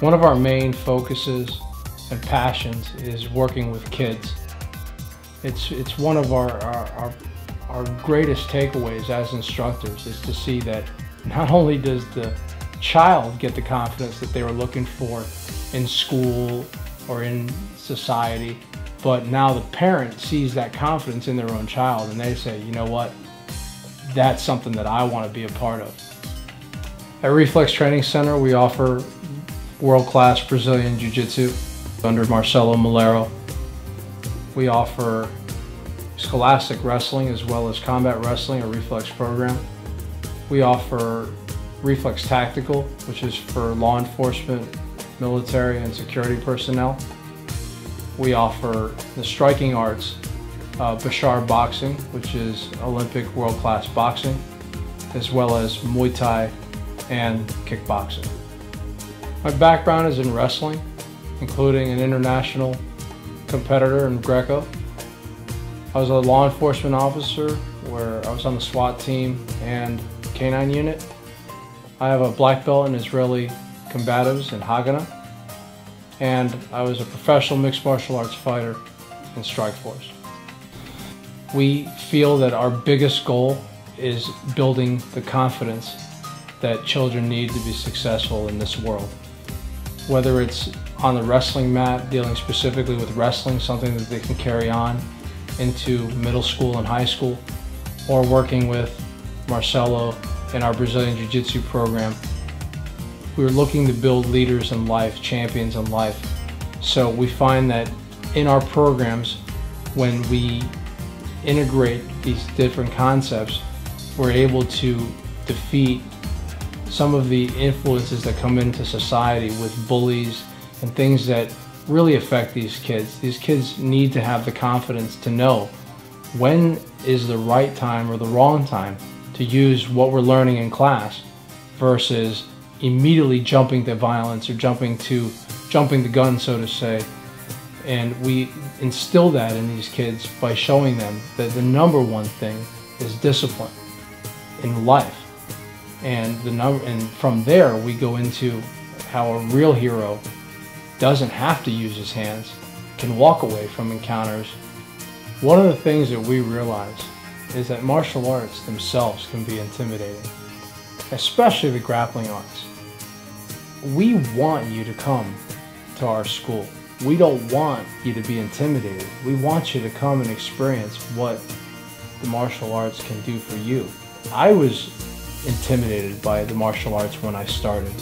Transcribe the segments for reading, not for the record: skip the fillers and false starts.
One of our main focuses and passions is working with kids. It's one of our greatest takeaways as instructors is to see that not only does the child get the confidence that they were looking for in school or in society, but now the parent sees that confidence in their own child and they say, you know what, that's something that I want to be a part of. At RFLX Training Center, we offer world-class Brazilian Jiu Jitsu under Marcelo Malero. We offer scholastic wrestling as well as combat wrestling, a RFLX program. We offer RFLX Tactical, which is for law enforcement, military, and security personnel. We offer the striking arts, Bashar boxing, which is Olympic world-class boxing, as well as Muay Thai and kickboxing. My background is in wrestling, including an international competitor in Greco. I was a law enforcement officer where I was on the SWAT team and K-9 unit. I have a black belt in Israeli Combatives in Haganah, and I was a professional mixed martial arts fighter in Strikeforce. We feel that our biggest goal is building the confidence that children need to be successful in this world. Whether it's on the wrestling mat, dealing specifically with wrestling, something that they can carry on into middle school and high school, or working with Marcelo in our Brazilian Jiu Jitsu program. We're looking to build leaders in life, champions in life. So we find that in our programs, when we integrate these different concepts, we're able to defeat some of the influences that come into society with bullies and things that really affect these kids. These kids need to have the confidence to know when is the right time or the wrong time to use what we're learning in class versus immediately jumping to violence or jumping the gun, so to say. And we instill that in these kids by showing them that the number one thing is discipline in life. And from there we go into how a real hero doesn't have to use his hands, can walk away from encounters. One of the things that we realize is that martial arts themselves can be intimidating, especially the grappling arts. We want you to come to our school. We don't want you to be intimidated. We want you to come and experience what the martial arts can do for you. I was intimidated by the martial arts when I started,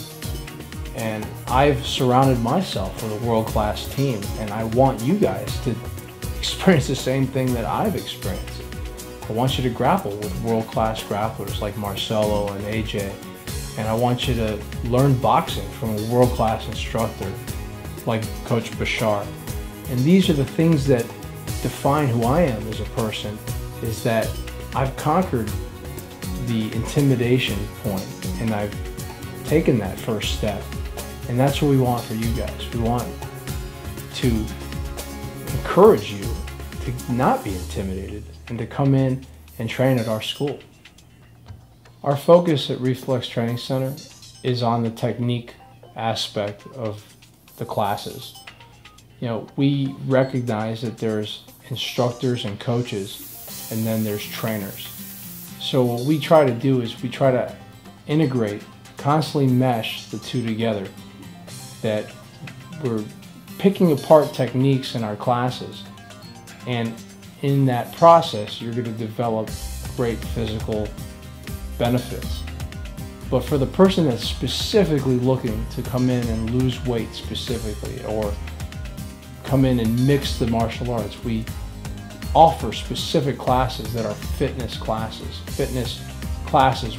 and I've surrounded myself with a world-class team, and I want you guys to experience the same thing that I've experienced. I want you to grapple with world-class grapplers like Marcelo and AJ, and I want you to learn boxing from a world-class instructor like Coach Bashar. And these are the things that define who I am as a person, is that I've conquered the intimidation point and I've taken that first step. And that's what we want for you guys. We want to encourage you to not be intimidated and to come in and train at our school. Our focus at RFLX Training Center is on the technique aspect of the classes. You know, we recognize that there's instructors and coaches, and then there's trainers. So what we try to do is we try to integrate, constantly mesh the two together, that we're picking apart techniques in our classes, and in that process you're going to develop great physical benefits. But for the person that's specifically looking to come in and lose weight specifically, or come in and mix the martial arts, we offer specific classes that are fitness classes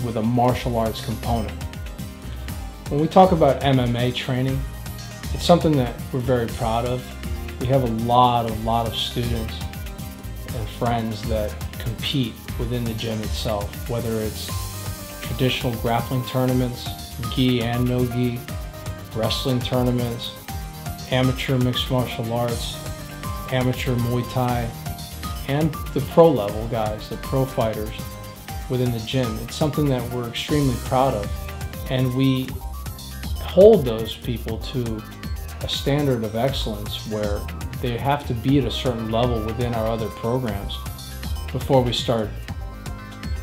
with a martial arts component. When we talk about MMA training, it's something that we're very proud of. We have a lot of students and friends that compete within the gym itself, whether it's traditional grappling tournaments, gi and no gi, wrestling tournaments, amateur mixed martial arts, amateur Muay Thai, and the pro level guys, the pro fighters within the gym. It's something that we're extremely proud of, and we hold those people to a standard of excellence where they have to be at a certain level within our other programs before we start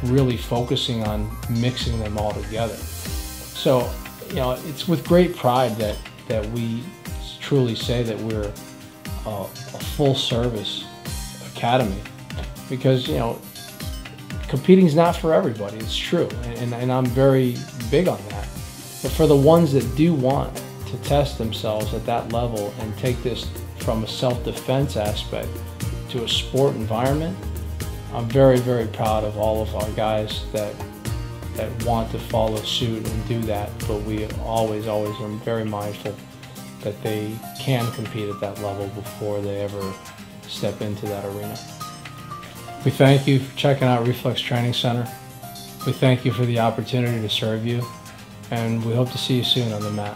really focusing on mixing them all together. So, you know, it's with great pride that we truly say that we're a full-service academy, because, you know, competing is not for everybody. It's true, and I'm very big on that. But for the ones that do want to test themselves at that level and take this from a self-defense aspect to a sport environment, I'm very, very proud of all of our guys that want to follow suit and do that. But we always are very mindful that they can compete at that level before they ever step into that arena. We thank you for checking out RFLX Training Center. We thank you for the opportunity to serve you, and we hope to see you soon on the mat.